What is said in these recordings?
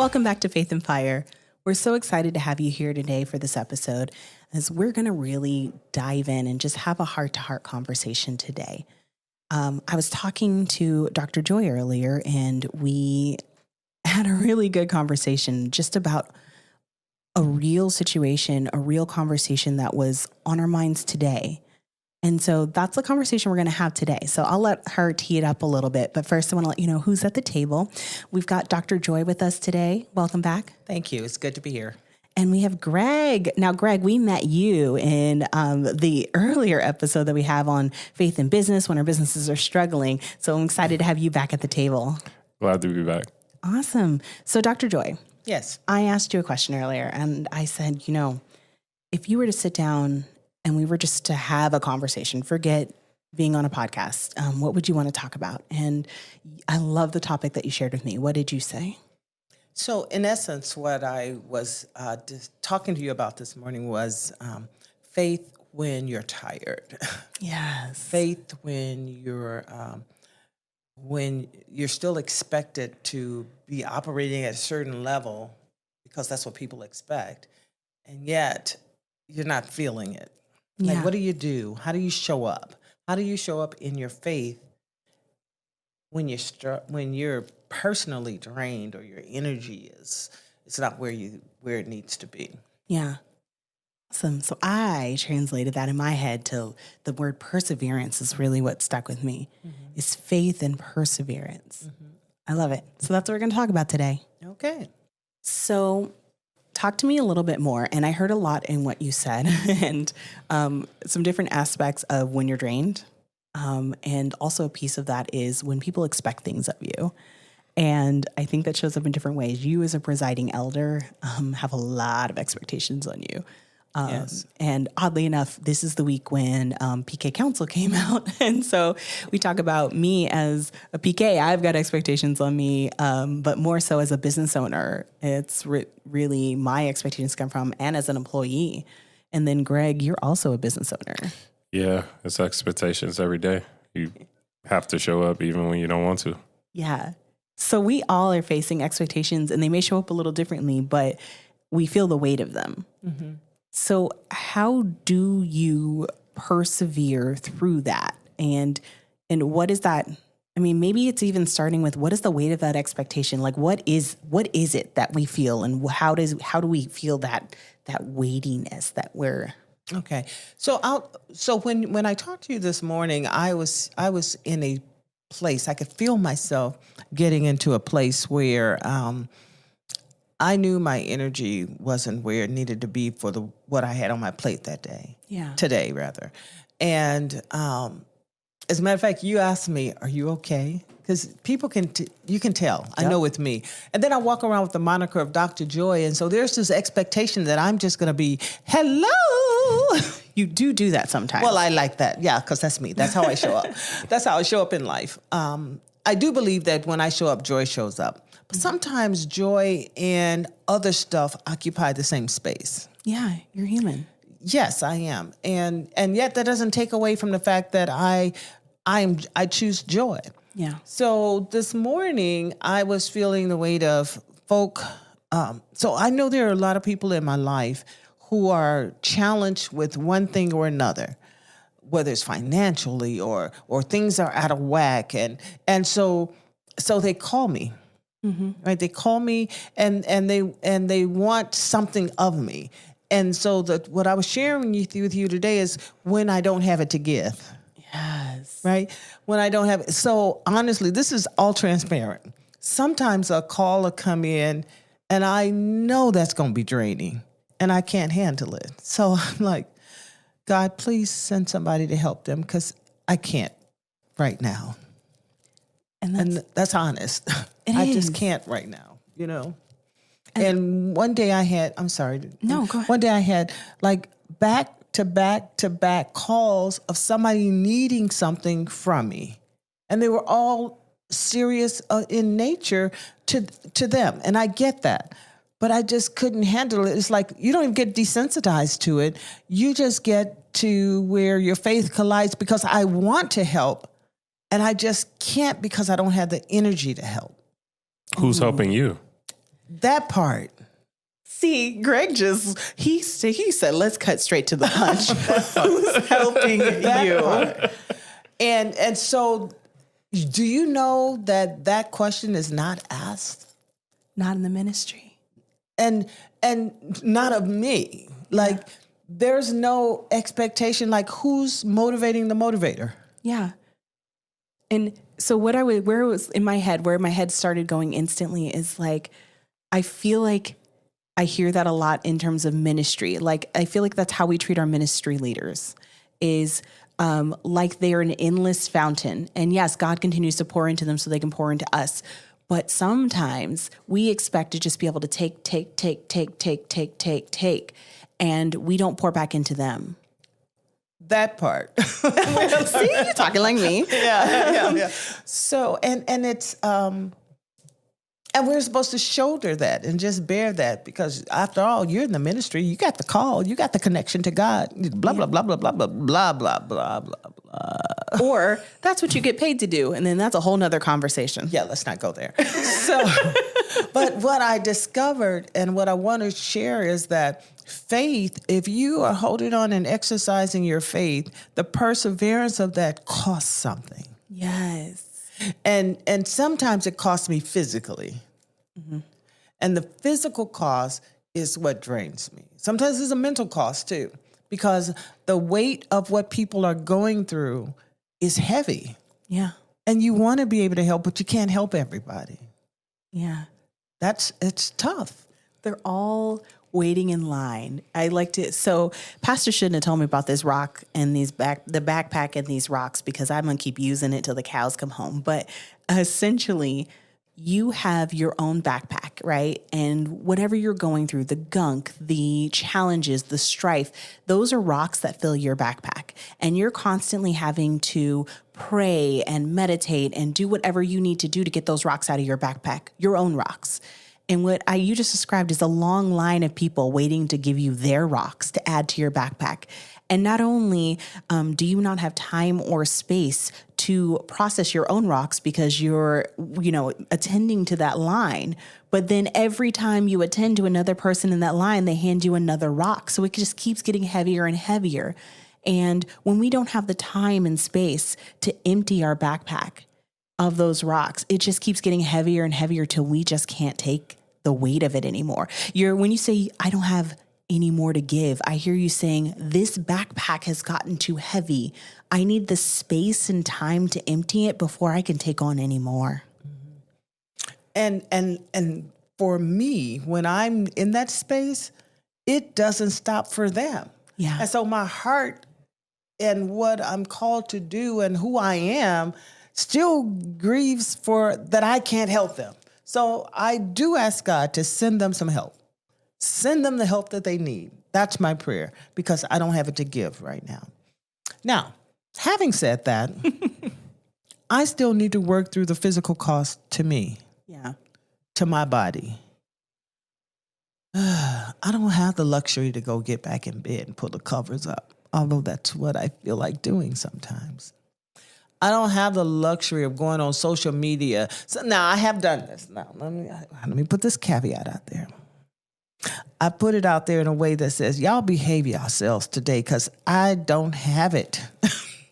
Welcome back to Faith and Fire. We're so excited to have you here today for this episode, as we're going to really dive in and just have a heart-to-heart conversation today. I was talking to Dr. Joy earlier, and we had a really good conversation just about a real situation, a real conversation that was on our minds today. And so that's the conversation we're going to have today. So I'll let her tee it up a little bit. But first, I want to let you know who's at the table. We've got Dr. Joy with us today. Welcome back. Thank you. It's good to be here. And we have Greg. Now, Greg, we met you in the earlier episode that we have on faith and business when our businesses are struggling. So I'm excited to have you back at the table. Glad to be back. Awesome. So Dr. Joy. Yes. I asked you a question earlier, and I said, if you were to sit down and we were just to have a conversation, forget being on a podcast, what would you want to talk about? And I love the topic that you shared with me. What did you say? So in essence, what I was talking to you about this morning was faith when you're tired. Yes. Faith when you're still expected to be operating at a certain level, because that's what people expect, and yet you're not feeling it. Like, what do you do? How do you show up? How do you show up in your faith when you're personally drained, or your energy is not where it needs to be? Yeah. Awesome. So I translated that in my head to the word perseverance is really what stuck with me. Mm-hmm. Is faith and perseverance. Mm-hmm. I love it. So that's what we're going to talk about today. Okay. So talk to me a little bit more. And I heard a lot in what you said and some different aspects of when you're drained. And also a piece of that is when people expect things of you. And I think that shows up in different ways. You as a presiding elder have a lot of expectations on you. Yes. And oddly enough, this is the week when PK Council came out. And so we talk about me as a PK. I've got expectations on me, but more so as a business owner. It's really my expectations come from, and as an employee. And then Greg, you're also a business owner. Yeah, it's expectations every day. You have to show up even when you don't want to. Yeah. So we all are facing expectations, and they may show up a little differently, but we feel the weight of them. Mm-hmm. So how do you persevere through that? And what is that? I mean, maybe it's even starting with, what is the weight of that expectation? Like, what is it that we feel, and how do we feel that weightiness that we're... Okay. So when I talked to you this morning, I was in a place, I could feel myself getting into a place where I knew my energy wasn't where it needed to be for what I had on my plate that day. Yeah. Today, rather. And as a matter of fact, you asked me, "Are you okay?" Because people you can tell. Yep. I know with me. And then I walk around with the moniker of Dr. Joy, and so there's this expectation that I'm just going to be, "Hello." You do that sometimes. Well, I like that. Yeah, because that's me. That's how I show up. That's how I show up in life. I do believe that when I show up, joy shows up. But sometimes joy and other stuff occupy the same space. Yeah, you're human. Yes, I am. And yet that doesn't take away from the fact that I choose joy. Yeah. So this morning I was feeling the weight of folk. So I know there are a lot of people in my life who are challenged with one thing or another, whether it's financially or things are out of whack. And so they call me. Mm-hmm. Right? They call me and they want something of me. And so what I was sharing with you today is when I don't have it to give. Yes. Right? When I don't have it. So honestly, this is all transparent. Sometimes a call will come in and I know that's going to be draining and I can't handle it. So I'm like, God, please send somebody to help them, because I can't right now. And that's honest. I just can't right now, And one day I had, I'm sorry. No, go ahead. One day I had like back calls of somebody needing something from me. And they were all serious in nature to them. And I get that. But I just couldn't handle it. It's like you don't even get desensitized to it. You just get to where your faith collides, because I want to help. And I just can't, because I don't have the energy to help. Who's helping you? That part. See, Greg he said, let's cut straight to the punch. Who's helping you? Part. And so do you know that question is not asked? Not in the ministry. And not of me. Like, there's no expectation, like, who's motivating the motivator? Yeah. And so where it was in my head, where my head started going instantly is like, I feel like I hear that a lot in terms of ministry. Like, I feel like that's how we treat our ministry leaders is like they're an endless fountain. And yes, God continues to pour into them so they can pour into us. But sometimes we expect to just be able to take, and we don't pour back into them. That part. See, you're talking like me. Yeah. So, and it's, and we're supposed to shoulder that and just bear that because after all, you're in the ministry, you got the call, you got the connection to God, blah, blah, blah, blah, blah, blah, blah, blah, blah, blah, blah. Or that's what you get paid to do. And then that's a whole nother conversation. Yeah, let's not go there. So, but what I discovered and what I want to share is that faith, if you are holding on and exercising your faith, the perseverance of that costs something. Yes. And sometimes it costs me physically. Mm-hmm. And the physical cost is what drains me. Sometimes it's a mental cost too, because the weight of what people are going through is heavy. Yeah. And you want to be able to help, but you can't help everybody. Yeah. It's tough. They're all waiting in line. I like to, so Pastor shouldn't have told me about this rock and the backpack and these rocks because I'm going to keep using it till the cows come home. But essentially, you have your own backpack, right? And whatever you're going through, the gunk, the challenges, the strife, those are rocks that fill your backpack. And you're constantly having to pray and meditate and do whatever you need to do to get those rocks out of your backpack, your own rocks. And what you just described is a long line of people waiting to give you their rocks to add to your backpack. And not only do you not have time or space to process your own rocks because you're, attending to that line, but then every time you attend to another person in that line, they hand you another rock. So it just keeps getting heavier and heavier. And when we don't have the time and space to empty our backpack of those rocks, it just keeps getting heavier and heavier till we just can't take the weight of it anymore. When you say, I don't have any more to give, I hear you saying, this backpack has gotten too heavy. I need the space and time to empty it before I can take on any more. And for me, when I'm in that space, it doesn't stop for them. Yeah. And so my heart and what I'm called to do and who I am still grieves for that I can't help them. So I do ask God to send them some help. Send them the help that they need. That's my prayer because I don't have it to give right now. Now, having said that, I still need to work through the physical cost to me. Yeah. To my body. I don't have the luxury to go get back in bed and pull the covers up, although that's what I feel like doing sometimes. I don't have the luxury of going on social media. So now I have done this. Now let me put this caveat out there. I put it out there in a way that says, y'all behave yourselves today because I don't have it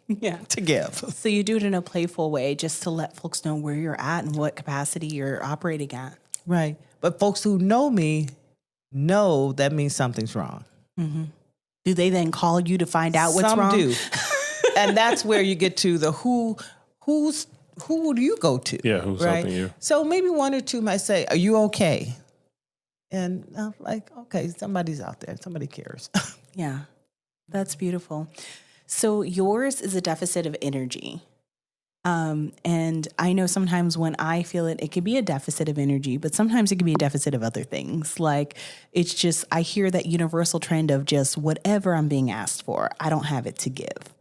to give. So you do it in a playful way just to let folks know where you're at and what capacity you're operating at. Right. But folks who know me know that means something's wrong. Mm-hmm. Do they then call you to find out what's wrong? Some do. And that's where you get to the who do you go to? Yeah, who's helping you? So maybe one or two might say, are you okay? And I'm like, okay, somebody's out there. Somebody cares. Yeah, that's beautiful. So yours is a deficit of energy. And I know sometimes when I feel it could be a deficit of energy, but sometimes it can be a deficit of other things. Like it's just, I hear that universal trend of just whatever I'm being asked for, I don't have it to give.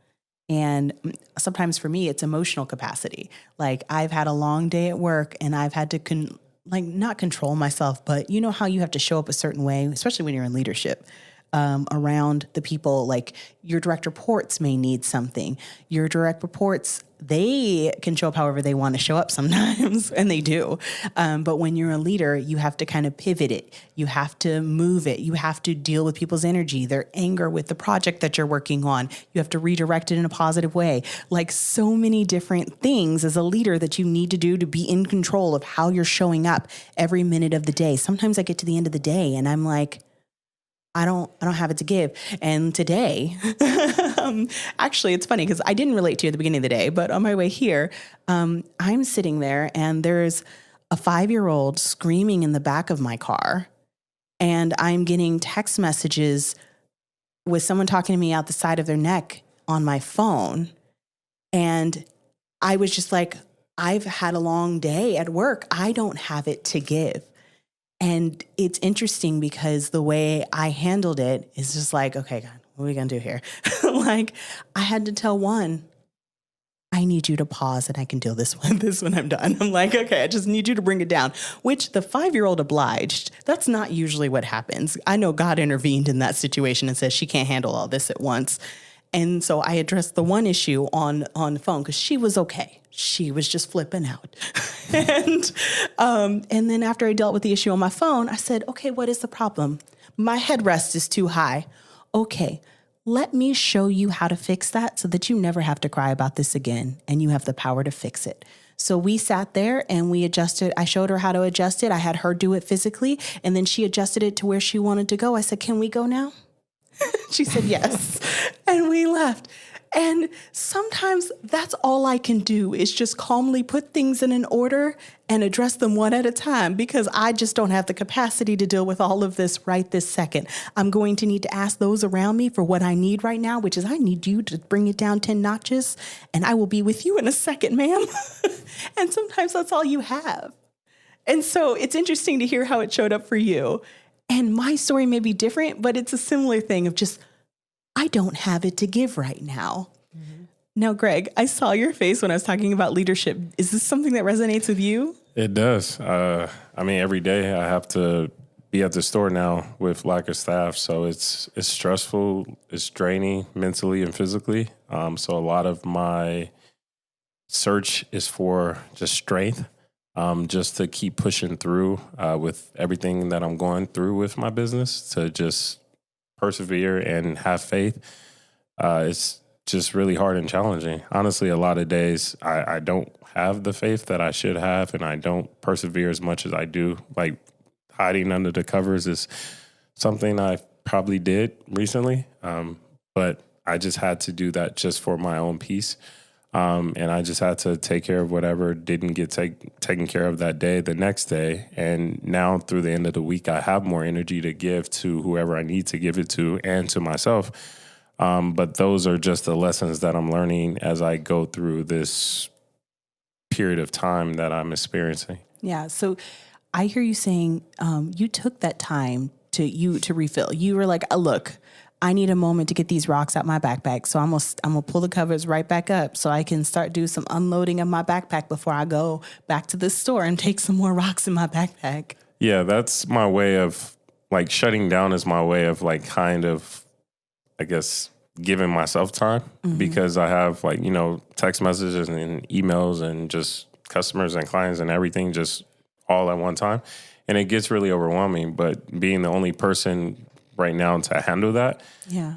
And sometimes for me, it's emotional capacity. Like I've had a long day at work and I've had to not control myself, but you know how you have to show up a certain way, especially when you're in leadership. Around the people, like your direct reports may need something. Your direct reports they can show up however they want to show up sometimes, and they do. But when you're a leader, you have to kind of pivot it. You have to move it. You have to deal with people's energy, their anger with the project that you're working on. You have to redirect it in a positive way. Like so many different things as a leader that you need to do to be in control of how you're showing up every minute of the day. Sometimes I get to the end of the day and I'm like, I don't have it to give. And today, actually, it's funny because I didn't relate to you at the beginning of the day, but on my way here, I'm sitting there and there's a 5-year-old screaming in the back of my car. And I'm getting text messages with someone talking to me out the side of their neck on my phone. And I was just like, I've had a long day at work. I don't have it to give. And it's interesting because the way I handled it is just like, okay, God, what are we going to do here? Like, I had to tell one, I need you to pause and I can deal this when I'm done. I'm like, okay, I just need you to bring it down, which the 5-year-old obliged. That's not usually what happens. I know God intervened in that situation and says she can't handle all this at once. And so I addressed the one issue on the phone because she was okay. She was just flipping out. and then after I dealt with the issue on my phone, I said, okay, what is the problem? My headrest is too high. Okay, let me show you how to fix that so that you never have to cry about this again and you have the power to fix it. So we sat there and we adjusted. I showed her how to adjust it. I had her do it physically, and then she adjusted it to where she wanted to go. I said, can we go now? She said yes. And we left. And sometimes that's all I can do is just calmly put things in an order and address them one at a time because I just don't have the capacity to deal with all of this right this second. I'm going to need to ask those around me for what I need right now, which is I need you to bring it down 10 notches and I will be with you in a second, ma'am. And sometimes that's all you have. And so it's interesting to hear how it showed up for you. And my story may be different, but it's a similar thing of just, I don't have it to give right now. Mm-hmm. Now, Greg, I saw your face when I was talking about leadership. Is this something that resonates with you? It does. I mean, every day I have to be at the store now with lack of staff. So it's stressful. It's draining mentally and physically. So a lot of my search is for just strength. Just to keep pushing through with everything that I'm going through with my business, to just persevere and have faith. It's just really hard and challenging. Honestly, a lot of days I don't have the faith that I should have, and I don't persevere as much as I do. Like hiding under the covers is something I probably did recently, but I just had to do that just for my own peace. And I just had to take care of whatever didn't get taken care of that day, the next day. And now through the end of the week, I have more energy to give to whoever I need to give it to and to myself. But those are just the lessons that I'm learning as I go through this period of time that I'm experiencing. Yeah. So I hear you saying you took that time to refill. You were like, look, I need a moment to get these rocks out my backpack. So I'm gonna pull the covers right back up so I can start do some unloading of my backpack before I go back to the store and take some more rocks in my backpack. Yeah, that's my way of like shutting down is my way of like kind of, I guess, giving myself time because I have like, text messages and emails and just customers and clients and everything just all at one time. And it gets really overwhelming, but being the only person right now to handle that. Yeah.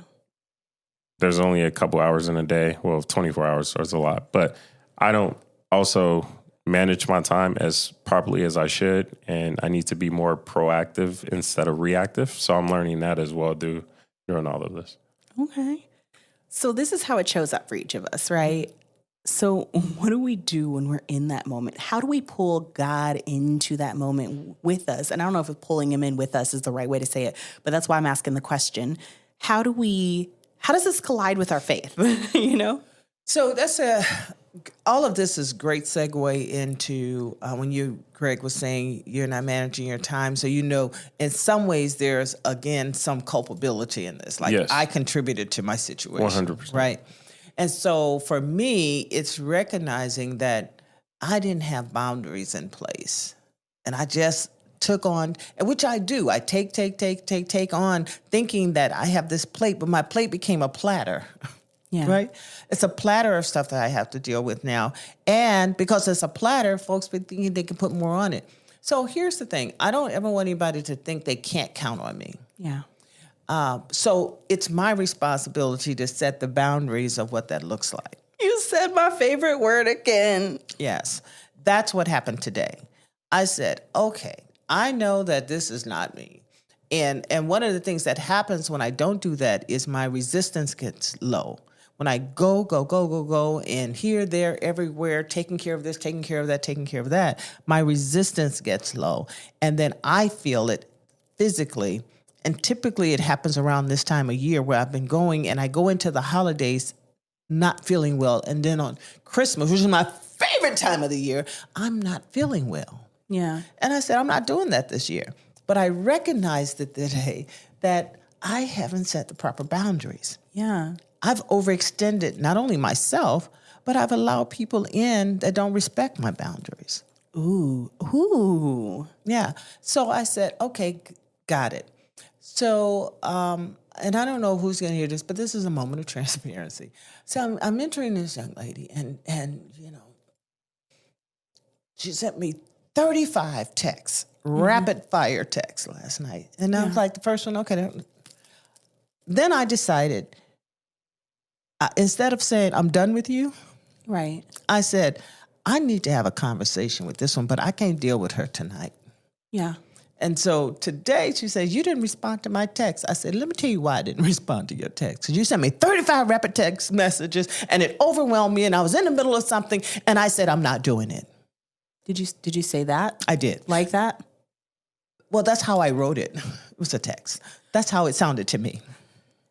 There's only a couple hours in a day. Well, 24 hours, so it's a lot. But I don't also manage my time as properly as I should. And I need to be more proactive instead of reactive. So I'm learning that as well during all of this. Okay. So this is how it shows up for each of us, right? So what do we do when we're in that moment? How do we pull God into that moment with us? And I don't know if pulling him in with us is the right way to say it, but that's why I'm asking the question. How does this collide with our faith? So all of this is great segue into when Greg was saying you're not managing your time. So, in some ways there's, again, some culpability in this. Like yes. I contributed to my situation. 100%. Right. And so for me, it's recognizing that I didn't have boundaries in place. And I just took on, which I do. I take on thinking that I have this plate, but my plate became a platter. Yeah. Right? It's a platter of stuff that I have to deal with now. And because it's a platter, folks be thinking they can put more on it. So here's the thing. I don't ever want anybody to think they can't count on me. Yeah. So it's my responsibility to set the boundaries of what that looks like. You said my favorite word again. Yes. That's what happened today. I said, okay, I know that this is not me. And one of the things that happens when I don't do that is my resistance gets low. When I go, and here, there, everywhere, taking care of this, taking care of that, taking care of that, my resistance gets low. And then I feel it physically. And typically it happens around this time of year where I've been going and I go into the holidays not feeling well. And then on Christmas, which is my favorite time of the year, I'm not feeling well. Yeah. And I said, I'm not doing that this year. But I recognized it today that I haven't set the proper boundaries. Yeah. I've overextended not only myself, but I've allowed people in that don't respect my boundaries. Ooh. Yeah. So I said, okay, got it. So, and I don't know who's going to hear this, but this is a moment of transparency. So I'm mentoring this young lady, and she sent me 35 texts, rapid fire texts last night. And I was like, the first one, okay. Then I decided, instead of saying, I'm done with you, Right. I said, I need to have a conversation with this one, but I can't deal with her tonight. Yeah. And so today she says, you didn't respond to my text. I said, let me tell you why I didn't respond to your text. Because you sent me 35 rapid text messages and it overwhelmed me and I was in the middle of something and I said, I'm not doing it. Did you say that? I did. Like that? Well, that's how I wrote it. It was a text. That's how it sounded to me.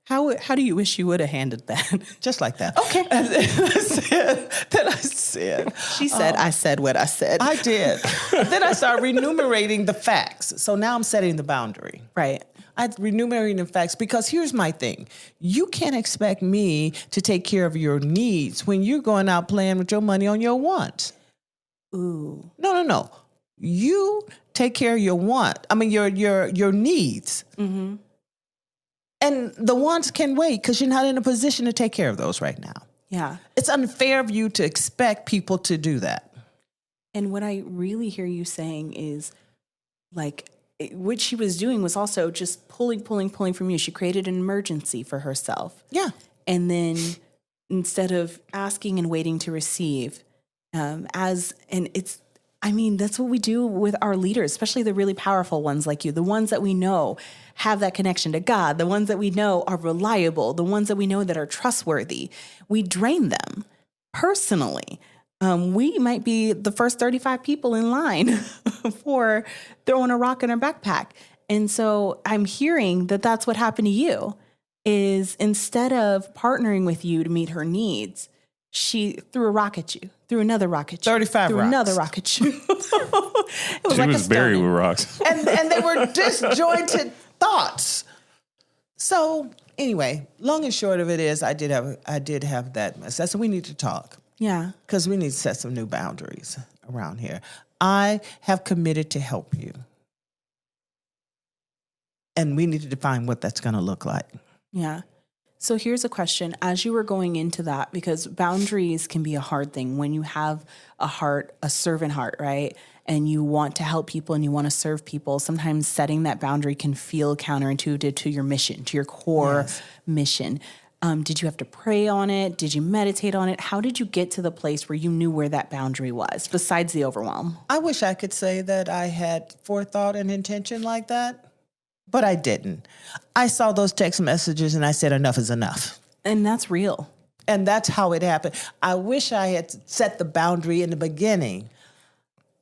How do you wish you would have handled that? Just like that. Okay. And then I said, She said, I said what I said. I did. Then I started renumerating the facts. So now I'm setting the boundary. Right. I'm renumerating the facts because here's my thing. You can't expect me to take care of your needs when you're going out playing with your money on your wants. Ooh. No. You take care of your your needs. Mm-hmm. And the wants can wait because you're not in a position to take care of those right now. Yeah. It's unfair of you to expect people to do that. And what I really hear you saying is, like, what she was doing was also just pulling from you. She created an emergency for herself. Yeah. And then instead of asking and waiting to receive, that's what we do with our leaders, especially the really powerful ones like you, the ones that we know have that connection to God, the ones that we know are reliable, the ones that we know that are trustworthy. We drain them personally. We might be the first 35 people in line for throwing a rock in our backpack. And so I'm hearing that that's what happened to you, is instead of partnering with you to meet her needs, she threw a rock at you, threw another rock at you. 35 threw rocks. Another rock at you. It was She like was a buried stoning. with rocks. and they were disjointed thoughts. So anyway, long and short of it is I did have that mess. That's what we need to talk. Yeah. Because we need to set some new boundaries around here. I have committed to help you. And we need to define what that's going to look like. Yeah. So here's a question. As you were going into that, because boundaries can be a hard thing when you have a servant heart, right? And you want to help people and you want to serve people. Sometimes setting that boundary can feel counterintuitive to your mission, to your core mission. Did you have to pray on it? Did you meditate on it? How did you get to the place where you knew where that boundary was, besides the overwhelm? I wish I could say that I had forethought and intention like that, but I didn't. I saw those text messages and I said, enough is enough. And that's real. And that's how it happened. I wish I had set the boundary in the beginning.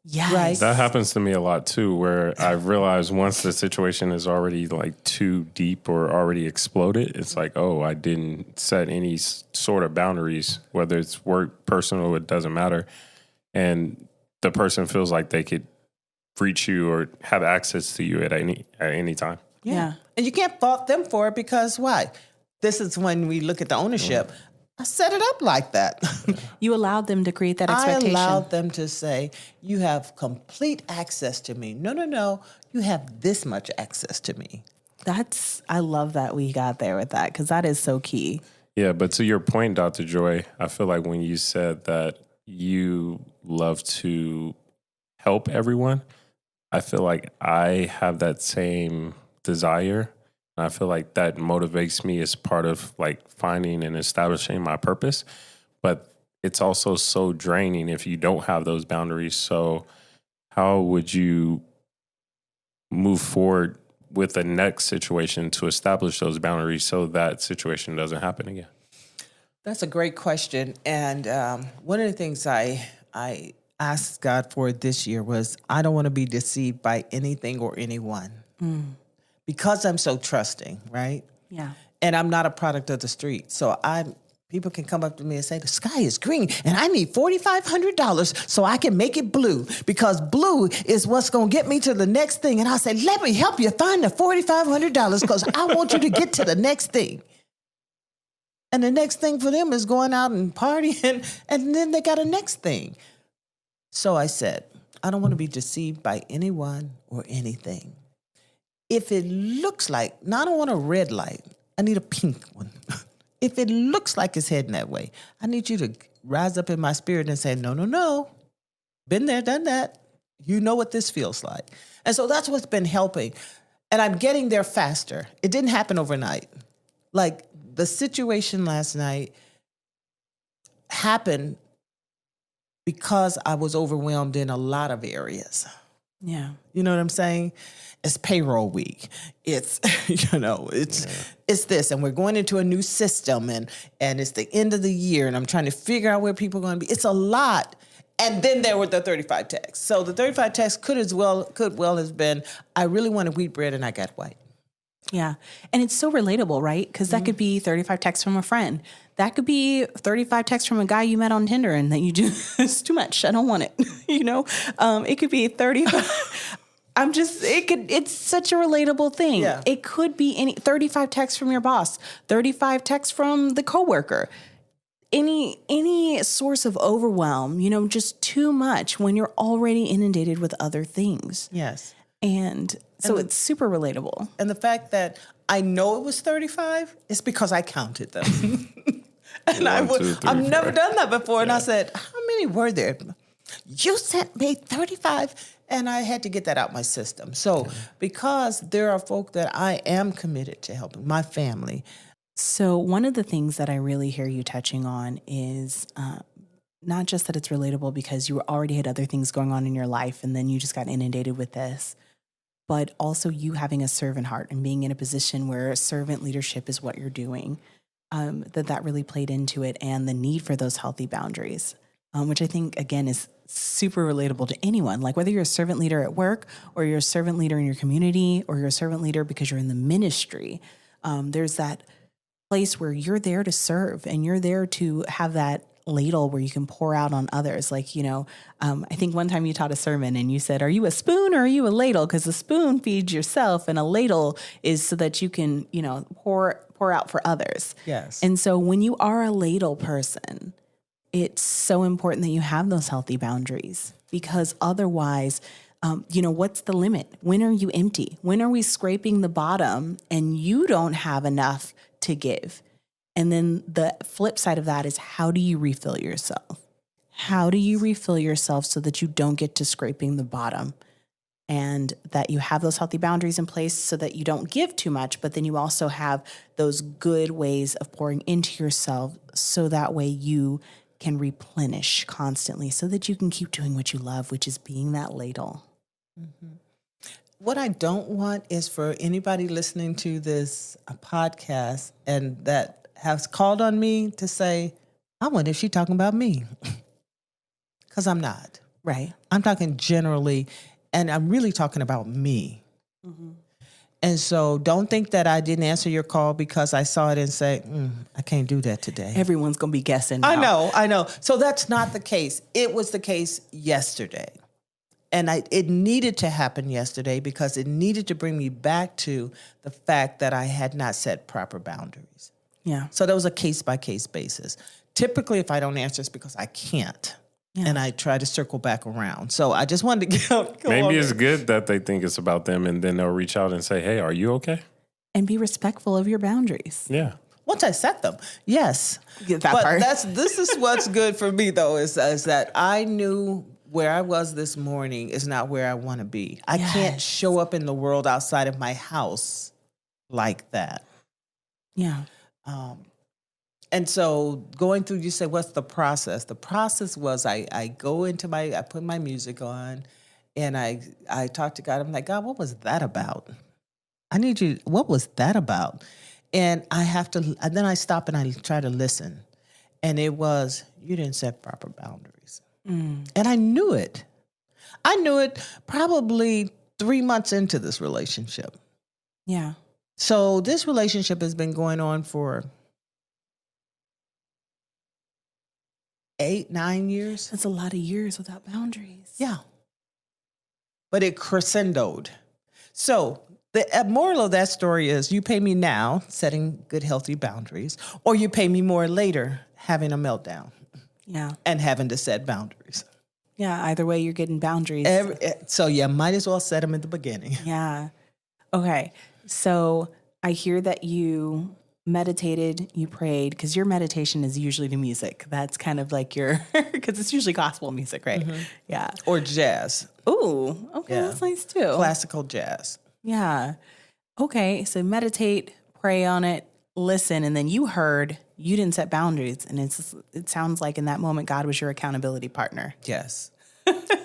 Yes. Right. That happens to me a lot too, where I realize once the situation is already like too deep or already exploded, it's like, oh, I didn't set any sort of boundaries, whether it's work, personal, it doesn't matter. And the person feels like they could reach you or have access to you at any time. Yeah. And you can't fault them for it because why? This is when we look at the ownership. I set it up like that. You allowed them to create that expectation. I allowed them to say, you have complete access to me. No. You have this much access to me. I love that we got there with that, because that is so key. Yeah, but to your point, Dr. Joy, I feel like when you said that you love to help everyone, I feel like I have that same desire. And I feel like that motivates me as part of like finding and establishing my purpose. But it's also so draining if you don't have those boundaries. So how would you move forward with the next situation to establish those boundaries so that situation doesn't happen again? That's a great question. And one of the things I asked God for this year was I don't want to be deceived by anything or anyone because I'm so trusting, right? Yeah. And I'm not a product of the street. So people can come up to me and say, the sky is green and I need $4,500 so I can make it blue because blue is what's going to get me to the next thing. And I say, let me help you find the $4,500 because I want you to get to the next thing. And the next thing for them is going out and partying, and then they got a next thing. So I said, I don't want to be deceived by anyone or anything. If it looks like, now I don't want a red light, I need a pink one. If it looks like it's heading that way, I need you to rise up in my spirit and say, no. Been there, done that. You know what this feels like. And so that's what's been helping. And I'm getting there faster. It didn't happen overnight. Like the situation last night happened because I was overwhelmed in a lot of areas. Yeah. You know what I'm saying? It's payroll week. It's, it's this, and we're going into a new system and it's the end of the year and I'm trying to figure out where people are going to be. It's a lot. And then there were the 35 texts. So the 35 texts could well have been, I really wanted wheat bread and I got white. Yeah. And it's so relatable, right? Because that could be 35 texts from a friend. That could be 35 texts from a guy you met on Tinder and that you do, it's too much. I don't want it. It could be 35. It's such a relatable thing. Yeah. It could be 35 texts from your boss, 35 texts from the coworker. Any source of overwhelm, just too much when you're already inundated with other things. Yes. And so it's super relatable. And the fact that I know it was 35 is because I counted them. And I've never done that before. Yeah. And I said, how many were there? You sent me 35. And I had to get that out my system. So because there are folk that I am committed to helping, my family. So one of the things that I really hear you touching on is not just that it's relatable because you already had other things going on in your life and then you just got inundated with this, but also you having a servant heart and being in a position where servant leadership is what you're doing, that really played into it, and the need for those healthy boundaries, which I think, again, is super relatable to anyone. Like whether you're a servant leader at work or you're a servant leader in your community or you're a servant leader because you're in the ministry, there's that place where you're there to serve and you're there to have that ladle where you can pour out on others. Like, I think one time you taught a sermon and you said, are you a spoon or are you a ladle? Because a spoon feeds yourself and a ladle is so that you can, pour out for others. Yes. And so when you are a ladle person, it's so important that you have those healthy boundaries because otherwise, what's the limit? When are you empty? When are we scraping the bottom and you don't have enough to give? And then the flip side of that is, how do you refill yourself? How do you refill yourself so that you don't get to scraping the bottom and that you have those healthy boundaries in place so that you don't give too much, but then you also have those good ways of pouring into yourself so that way you can replenish constantly so that you can keep doing what you love, which is being that ladle. Mm-hmm. What I don't want is for anybody listening to this podcast and that has called on me to say, I wonder if she's talking about me. Because I'm not. Right. I'm talking generally, and I'm really talking about me. Mm-hmm. And so don't think that I didn't answer your call because I saw it and say, I can't do that today. Everyone's going to be guessing now. I know. So that's not the case. It was the case yesterday. And it needed to happen yesterday because it needed to bring me back to the fact that I had not set proper boundaries. Yeah. So that was a case-by-case basis. Typically, if I don't answer, it's because I can't. Yeah. And I try to circle back around. So I just wanted to go Maybe it's good that they think it's about them and then they'll reach out and say, hey, are you okay? And be respectful of your boundaries. Yeah. Once I set them, yes. Get that But part. this is what's good for me, though, is that I knew where I was this morning is not where I want to be. I can't show up in the world outside of my house like that. Yeah. And so going through, you say, what's the process? The process was I put my music on and I talk to God. I'm like, God, what was that about? What was that about? And then I stop and I try to listen. And it was, you didn't set proper boundaries. And I knew it. I knew it probably 3 months into this relationship. Yeah. So this relationship has been going on for 8, 9 years. That's a lot of years without boundaries. Yeah. But it crescendoed. So the moral of that story is you pay me now, setting good, healthy boundaries, or you pay me more later, having a meltdown. Yeah. And having to set boundaries. Yeah. Either way, you're getting boundaries. So you might as well set them at the beginning. Yeah. Okay. So I hear that you meditated, you prayed, because your meditation is usually to music. That's kind of like your, because it's usually gospel music, right? Mm-hmm. Yeah. Or jazz. Ooh, okay. Yeah. That's nice too. Classical jazz. Yeah. Okay. So meditate, pray on it, listen, and then you didn't set boundaries. And it sounds like in that moment, God was your accountability partner. Yes.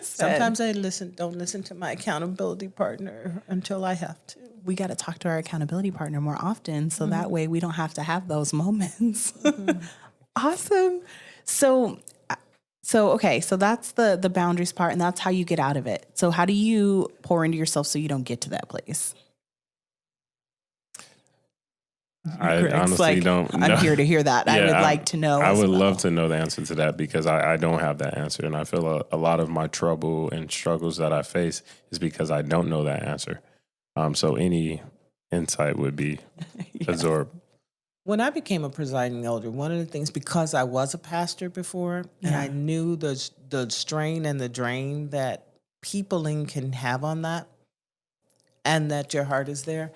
Sometimes I don't listen to my accountability partner until I have to. We got to talk to our accountability partner more often. So that way we don't have to have those moments. Awesome. So okay. So that's the boundaries part, and that's how you get out of it. So how do you pour into yourself so you don't get to that place? I honestly don't know. I'm here to hear that. Yeah, I would like to know. I would love to know the answer to that because I don't have that answer. And I feel a lot of my trouble and struggles that I face is because I don't know that answer. So any insight would be absorbed. When I became a presiding elder, one of the things, because I was a pastor before, and I knew the strain and the drain that peopling can have on that, and that your heart is there.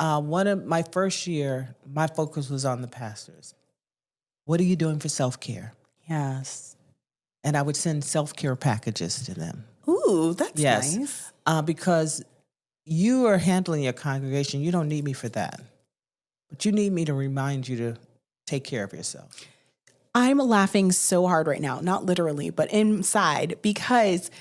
One of my first year, my focus was on the pastors. What are you doing for self-care? Yes. And I would send self-care packages to them. Ooh, that's nice. Because you are handling your congregation. You don't need me for that. But you need me to remind you to take care of yourself. I'm laughing so hard right now, not literally, but inside, because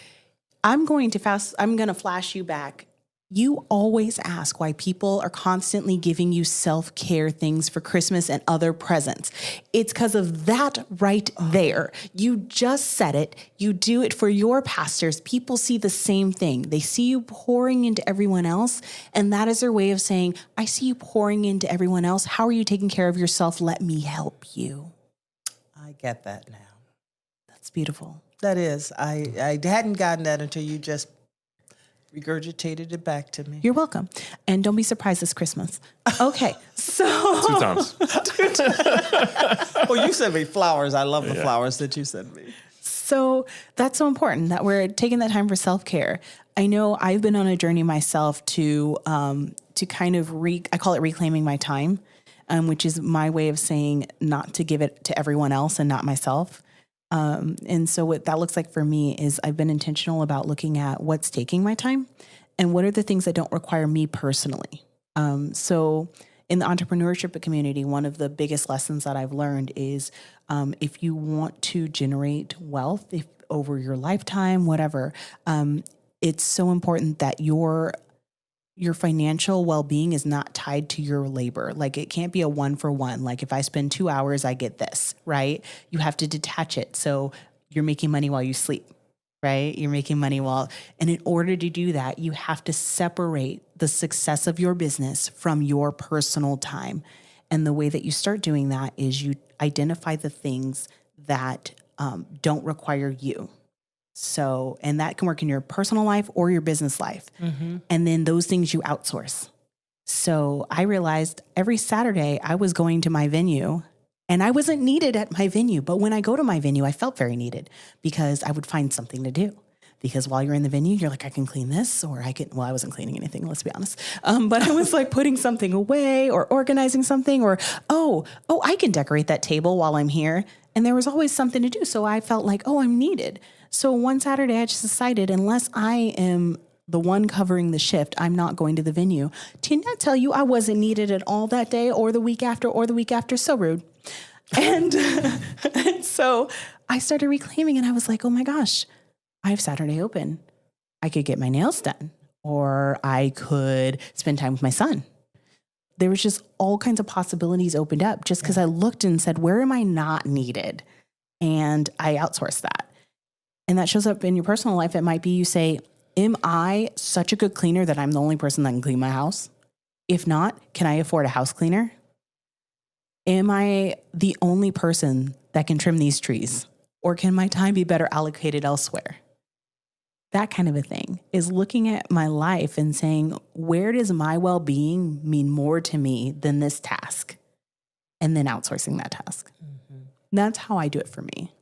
I'm going to flash you back. You always ask why people are constantly giving you self-care things for Christmas and other presents. It's because of that right there. You just said it. You do it for your pastors. People see the same thing. They see you pouring into everyone else, and that is their way of saying, I see you pouring into everyone else. How are you taking care of yourself? Let me help you. I get that now. That's beautiful. That is. I hadn't gotten that until you just regurgitated it back to me. You're welcome. And don't be surprised this Christmas. Okay. So 2 times. Well, you sent me flowers. I love the flowers that you sent me. So that's so important that we're taking that time for self-care. I know I've been on a journey myself to kind of I call it reclaiming my time, which is my way of saying not to give it to everyone else and not myself. And so what that looks like for me is I've been intentional about looking at what's taking my time and what are the things that don't require me personally. So in the entrepreneurship community, one of the biggest lessons that I've learned is if you want to generate wealth over your lifetime, whatever, it's so important that your financial well-being is not tied to your labor. Like it can't be a 1-for-1. Like if I spend 2 hours, I get this, right? You have to detach it. So you're making money while you sleep, right? You're making money and in order to do that, you have to separate the success of your business from your personal time. And the way that you start doing that is you identify the things that don't require you. So, and that can work in your personal life or your business life. Mm-hmm. And then those things you outsource. So I realized every Saturday I was going to my venue and I wasn't needed at my venue. But when I go to my venue, I felt very needed because I would find something to do. because while you're in the venue, you're like, I can clean this, or I wasn't cleaning anything, let's be honest. But I was like putting something away or organizing something, or, oh, I can decorate that table while I'm here. And there was always something to do. So I felt like, I'm needed. So one Saturday I just decided, unless I am the one covering the shift, I'm not going to the venue. Didn't I tell you I wasn't needed at all that day or the week after or the week after? So rude. And, and so I started reclaiming, and I was like, oh my gosh, I have Saturday open. I could get my nails done, or I could spend time with my son. There was just all kinds of possibilities opened up just because I looked and said, where am I not needed? And I outsourced that. And that shows up in your personal life. It might be you say, am I such a good cleaner that I'm the only person that can clean my house? If not, can I afford a house cleaner? Am I the only person that can trim these trees? Or can my time be better allocated elsewhere? That kind of a thing is looking at my life and saying, where does my well-being mean more to me than this task? And then outsourcing that task. Mm-hmm. That's how I do it for me.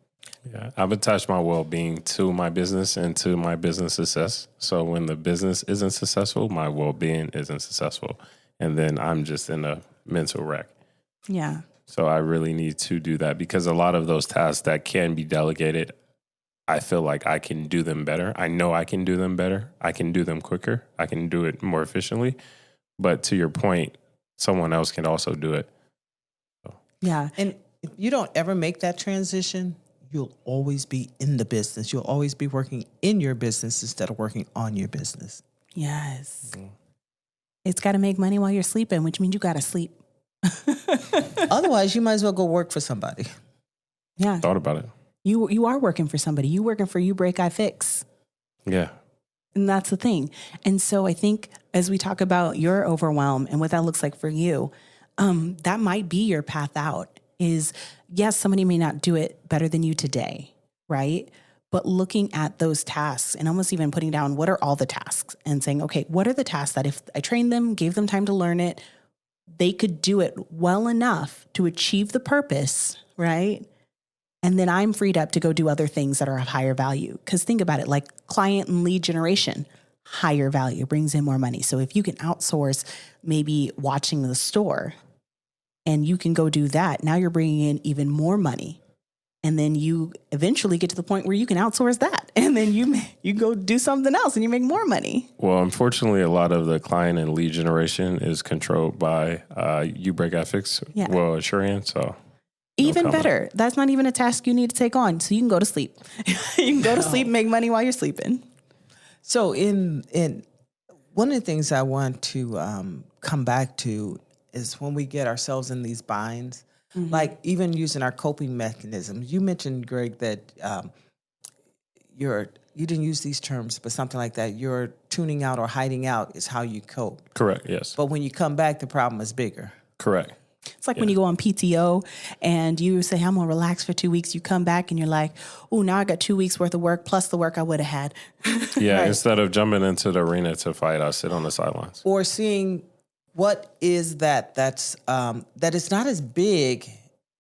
Yeah, I've attached my well-being to my business and to my business success. So when the business isn't successful, my well-being isn't successful. And then I'm just in a mental wreck. Yeah. So I really need to do that, because a lot of those tasks that can be delegated, I feel like I can do them better. I know I can do them better. I can do them quicker. I can do it more efficiently. But to your point, someone else can also do it. So. Yeah. And if you don't ever make that transition, you'll always be in the business. You'll always be working in your business instead of working on your business. Yes. Mm-hmm. It's got to make money while you're sleeping, which means you got to sleep. Otherwise, you might as well go work for somebody. Yeah. Thought about it. You are working for somebody. You working for You Break, I Fix. Yeah. And that's the thing. And so I think as we talk about your overwhelm and what that looks like for you, that might be your path out is, yes, somebody may not do it better than you today, right? But looking at those tasks and almost even putting down what are all the tasks and saying, okay, what are the tasks that if I trained them, gave them time to learn it, they could do it well enough to achieve the purpose, right? And then I'm freed up to go do other things that are of higher value. Because think about it, like client and lead generation, higher value brings in more money. So if you can outsource maybe watching the store and you can go do that, now you're bringing in even more money. And then you eventually get to the point where you can outsource that. And then you go do something else and you make more money. Well, unfortunately, a lot of the client and lead generation is controlled by You Break, I Fix, Assurian. So even better. That's not even a task you need to take on. So you can go to sleep. You can go to sleep and make money while you're sleeping. So in one of the things I want to come back to is when we get ourselves in these binds, mm-hmm. like even using our coping mechanisms. You mentioned, Greg, that you didn't use these terms, but something like that. You're tuning out or hiding out is how you cope. Correct, yes. But when you come back, the problem is bigger. Correct. It's like when you go on PTO and you say, I'm going to relax for 2 weeks. You come back and you're like, oh, now I got 2 weeks worth of work plus the work I would have had. Yeah, right. Instead of jumping into the arena to fight, I sit on the sidelines. Or seeing what is that is not as big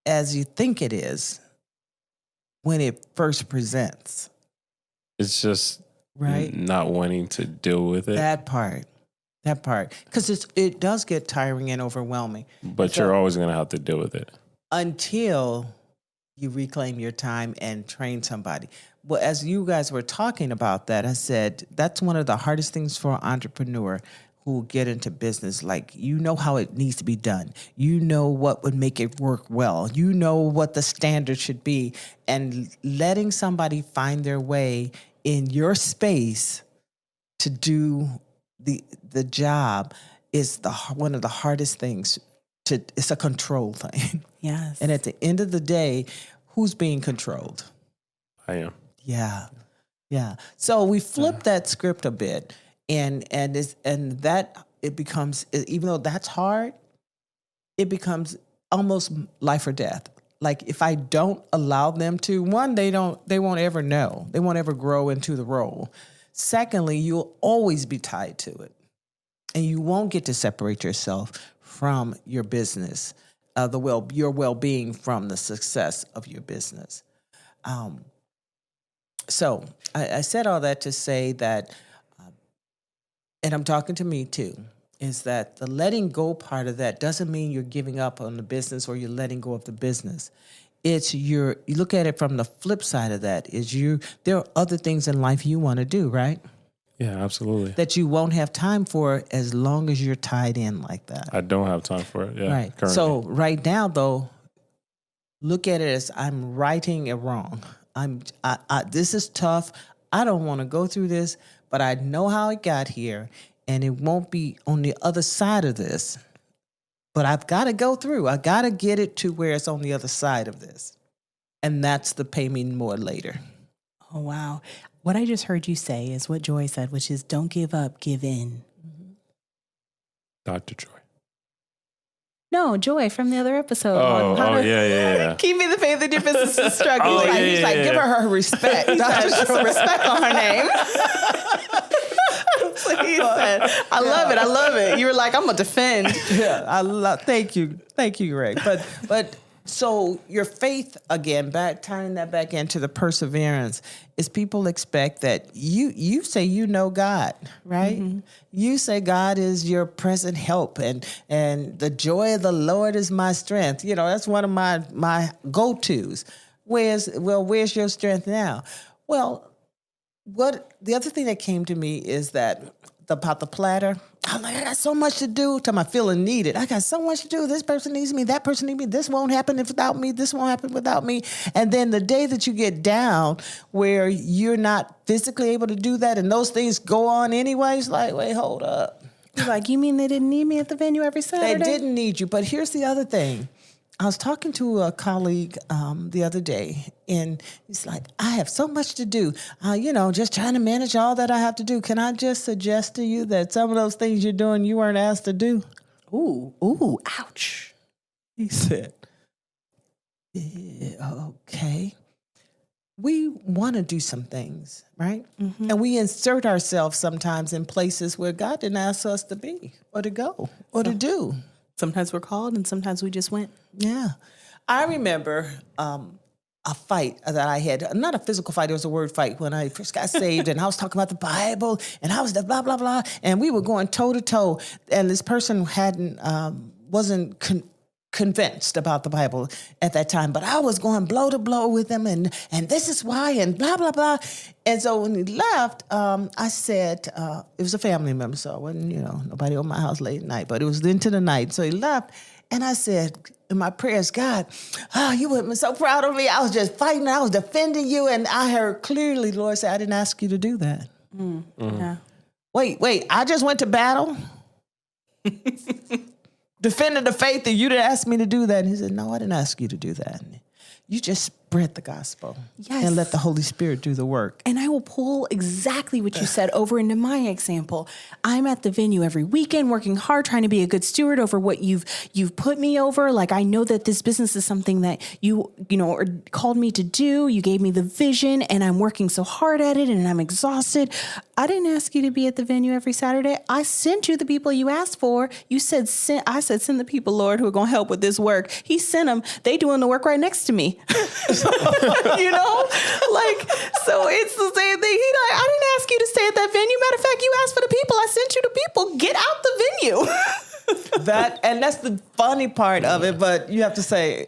as you think it is when it first presents. It's just right? Not wanting to deal with it. That part. Because it does get tiring and overwhelming. But you're always going to have to deal with it. Until you reclaim your time and train somebody. Well, as you guys were talking about that, I said, that's one of the hardest things for an entrepreneur who get into business. Like, you know how it needs to be done. You know what would make it work well. You know what the standard should be. And letting somebody find their way in your space to do the job is one of the hardest things. It's a control thing. Yes. And at the end of the day, who's being controlled? I am. Yeah. So we flip that script a bit, and that it becomes, even though that's hard, it becomes almost life or death. Like, if I don't allow them to, one, they won't ever know. They won't ever grow into the role. Secondly, you'll always be tied to it, and you won't get to separate yourself from your business, your well-being from the success of your business. So I said all that to say that, and I'm talking to me too, is that the letting go part of that doesn't mean you're giving up on the business or you're letting go of the business. It's you look at it from the flip side of that is there are other things in life you want to do, right? Yeah, absolutely. That you won't have time for as long as you're tied in like that. I don't have time for it. Yeah. Right. Currently. So right now though, look at it as I'm righting it wrong. This is tough. I don't want to go through this, but I know how it got here and it won't be on the other side of this. But I've got to go through. I got to get it to where it's on the other side of this. And that's the pay me more later. Oh, wow. What I just heard you say is what Joy said, which is don't give up, give in. Dr. Joy. No, Joy from the other episode. Yeah. Keep me the faith that your business is struggling. Oh, He's like, give her respect. Some respect on her name. He said, I love it. You were like, I'm gonna defend. Yeah, thank you, Greg. But so your faith again, tying that back into the perseverance is people expect that you say you know God, right? Mm-hmm. You say God is your present help, and the joy of the Lord is my strength. You know, that's one of my go-tos. Where's your strength now? Well, the other thing that came to me is that about the platter. I'm like, I got so much to do. Till I'm feeling needed. I got so much to do. This person needs me. That person needs me. This won't happen without me. This won't happen without me. And then the day that you get down where you're not physically able to do that and those things go on anyway, it's like, wait, hold up. You're like, you mean they didn't need me at the venue every Saturday? They didn't need you. But here's the other thing. I was talking to a colleague the other day, and he's like, I have so much to do, just trying to manage all that I have to do. Can I just suggest to you that some of those things you're doing, you weren't asked to do? Ooh, ouch. He said, okay. We want to do some things, right? Mm-hmm. And we insert ourselves sometimes in places where God didn't ask us to be or to go or to do. Sometimes we're called and sometimes we just went. Yeah. I remember a fight that I had, not a physical fight, it was a word fight when I first got saved, and I was talking about the Bible, and I was the blah, blah, blah, and we were going toe to toe, and this person wasn't convinced about the Bible at that time, but I was going blow to blow with him, and this is why, and blah, blah, blah. And so when he left, I said, it was a family member, so I wasn't, nobody on my house late at night, but it was into the night. So he left, and I said in my prayers, God, you would have been so proud of me. I was just fighting, I was defending you, and I heard clearly, Lord say, I didn't ask you to do that. Yeah. Wait, I just went to battle? Defended the faith, and you didn't ask me to do that. And he said, no, I didn't ask you to do that. You just spread the gospel and let the Holy Spirit do the work. And I will pull exactly what you said over into my example. I'm at the venue every weekend working hard, trying to be a good steward over what you've put me over. Like, I know that this business is something that you called me to do. You gave me the vision, and I'm working so hard at it, and I'm exhausted. I didn't ask you to be at the venue every Saturday. I sent you the people you asked for. I said, send the people, Lord, who are going to help with this work. He sent them. They doing the work right next to me. So it's the same thing. I didn't ask you to stay at that venue. Matter of fact, you asked for the people. I sent you the people. Get out the venue. And that's the funny part of it. But you have to say,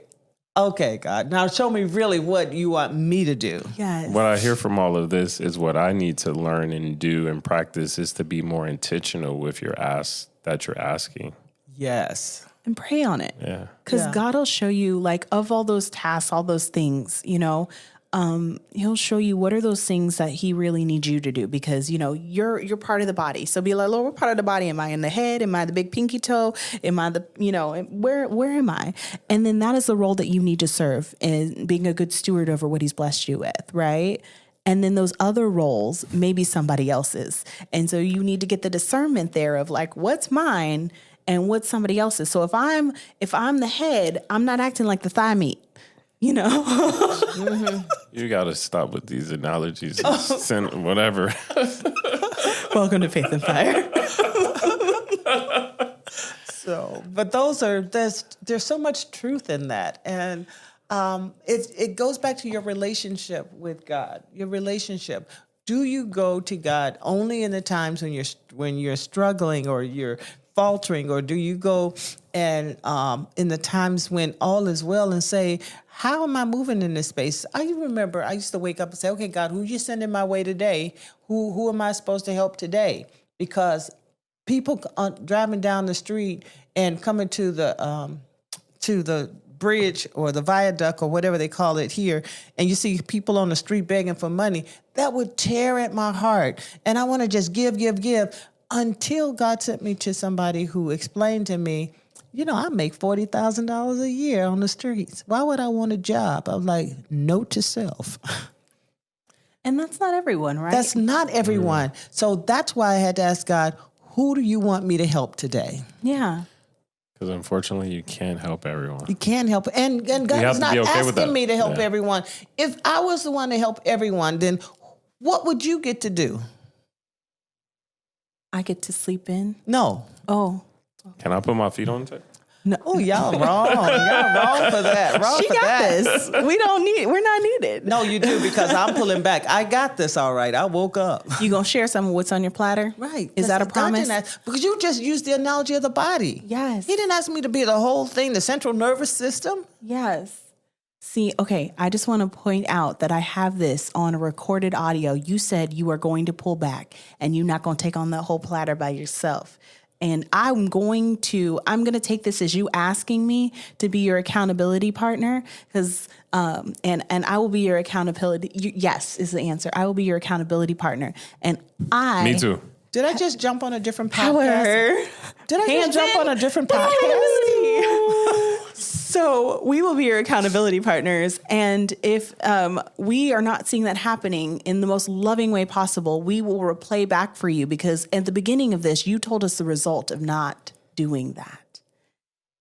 okay, God, now show me really what you want me to do. Yes. What I hear from all of this is what I need to learn and do and practice is to be more intentional with your ask that you're asking. Yes. And pray on it. Yeah. Because God will show you, like, of all those tasks, all those things, he'll show you what are those things that he really needs you to do, because, you're part of the body. So be like, Lord, what part of the body am I? In the head? Am I the big pinky toe? Am I where am I? And then that is the role that you need to serve in being a good steward over what he's blessed you with, right? And then those other roles, maybe somebody else's. And so you need to get the discernment there of like, what's mine and what's somebody else's. So if I'm the head, I'm not acting like the thigh meat, Mm-hmm. You got to stop with these analogies. Whatever. Welcome to Faith and Fire. But there's so much truth in that. And it goes back to your relationship with God. Your relationship. Do you go to God only in the times when you're struggling or you're faltering, or do you go and in the times when all is well and say, how am I moving in this space? I remember I used to wake up and say, okay, God, who you sending my way today? Who am I supposed to help today? Because people driving down the street and coming to the bridge or the viaduct or whatever they call it here, and you see people on the street begging for money, that would tear at my heart. And I want to just give until God sent me to somebody who explained to me, I make $40,000 a year on the streets. Why would I want a job? I was like, note to self. And that's not everyone, right? That's not everyone. So that's why I had to ask God, who do you want me to help today? Yeah. Because unfortunately, you can't help everyone. You can't help. And God is not asking me to help everyone. If I was the one to help everyone, then what would you get to do? I get to sleep in. No. Oh. Can I put my feet on the table? No. Oh, y'all wrong. Y'all wrong for that. She got this. We're not needed. No, you do, because I'm pulling back. I got this all right. I woke up. You gonna share some of what's on your platter? Right. Is that a promise? Because you just used the analogy of the body. Yes. He didn't ask me to be the whole thing, the central nervous system. Yes. See, okay, I just want to point out that I have this on a recorded audio. You said you are going to pull back and you're not going to take on that whole platter by yourself. And I'm going to take this as you asking me to be your accountability partner, because and I will be your accountability. Yes, is the answer. I will be your accountability partner. And Me too. Did I just jump on a different Power. podcast? Did I just jump on a different podcast? So we will be your accountability partners. And if we are not seeing that happening in the most loving way possible, we will replay back for you, because at the beginning of this, you told us the result of not doing that.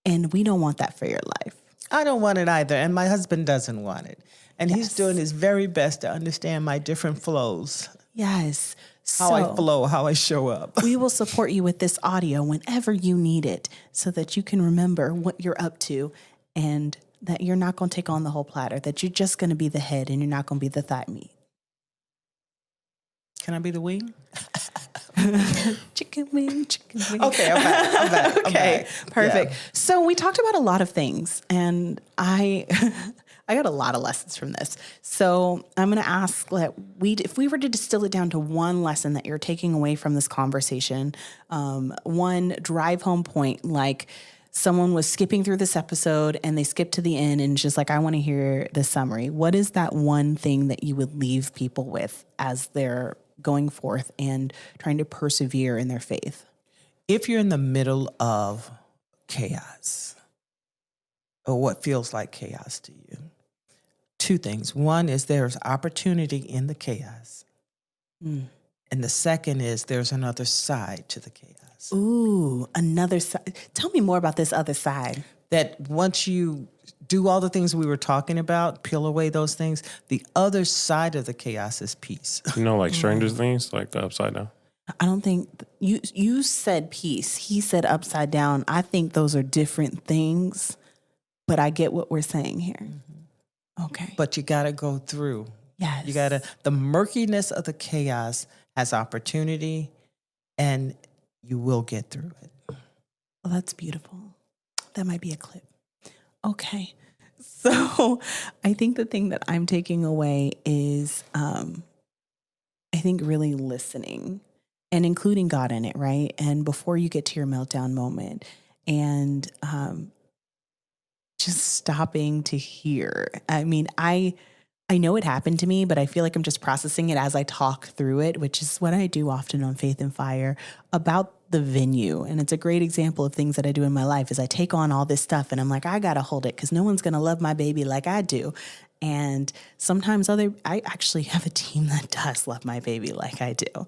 And we don't want that for your life. I don't want it either. And my husband doesn't want it. And he's doing his very best to understand my different flows. Yes. How I flow, how I show up. We will support you with this audio whenever you need it, so that you can remember what you're up to, and that you're not going to take on the whole platter, that you're just going to be the head and you're not going to be the thigh meat. Can I be the wing? Chicken wing. Okay, I'm back. Okay, perfect. Yeah. So we talked about a lot of things, and I got a lot of lessons from this. So I'm going to ask that if we were to distill it down to one lesson that you're taking away from this conversation, one drive home point, like someone was skipping through this episode and they skipped to the end and just like, I want to hear the summary. What is that one thing that you would leave people with as they're going forth and trying to persevere in their faith? If you're in the middle of chaos, or what feels like chaos to you, two things. One is there's opportunity in the chaos. And the second is there's another side to the chaos. Ooh, another side. Tell me more about this other side. That once you do all the things we were talking about, peel away those things, the other side of the chaos is peace. Like Stranger Things, like the Upside Down? I don't think you said peace. He said upside down. I think those are different things, but I get what we're saying here. Mm-hmm. Okay. But you got to go through. Yes. You got to, the murkiness of the chaos has opportunity, and you will get through it. Well, that's beautiful. That might be a clip. Okay. So I think the thing that I'm taking away is, I think really listening and including God in it, right? And before you get to your meltdown moment, and just stopping to hear. I mean, I know it happened to me, but I feel like I'm just processing it as I talk through it, which is what I do often on Faith and Fire about the venue. And it's a great example of things that I do in my life is I take on all this stuff and I'm like, I got to hold it because no one's going to love my baby like I do. And sometimes I actually have a team that does love my baby like I do.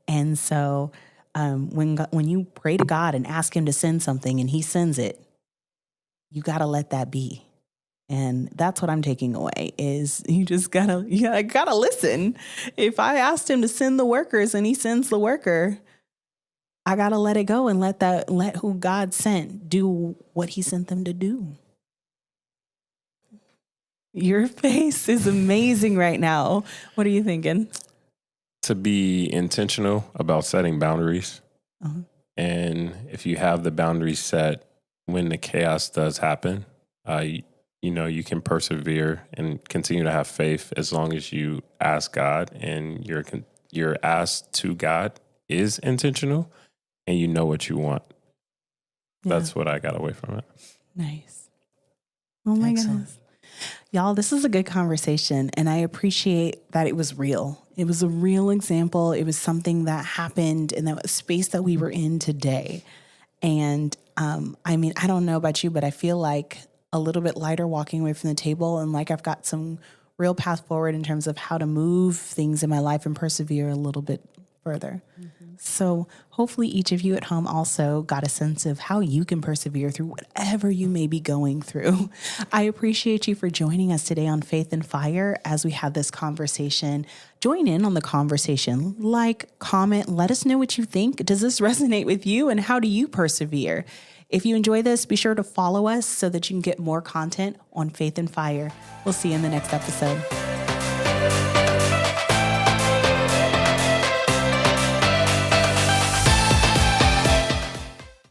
And so when you pray to God and ask him to send something and he sends it, you got to let that be. And that's what I'm taking away is you gotta listen. If I asked him to send the workers and he sends the worker, I gotta let it go and let who God sent do what he sent them to do. Your face is amazing right now. What are you thinking? To be intentional about setting boundaries. Uh-huh. And if you have the boundaries set when the chaos does happen, you can persevere and continue to have faith as long as you ask God and your ask to God is intentional and you know what you want. Yeah. That's what I got away from it. Nice. Oh my goodness. Y'all, this is a good conversation, and I appreciate that it was real. It was a real example. It was something that happened in the space that we were in today. And I don't know about you, but I feel like a little bit lighter walking away from the table, and like I've got some real path forward in terms of how to move things in my life and persevere a little bit further. Mm-hmm. So hopefully each of you at home also got a sense of how you can persevere through whatever you may be going through. I appreciate you for joining us today on Faith and Fire as we have this conversation. Join in on the conversation, like, comment, let us know what you think. Does this resonate with you, and how do you persevere? If you enjoy this, be sure to follow us so that you can get more content on Faith and Fire. We'll see you in the next episode.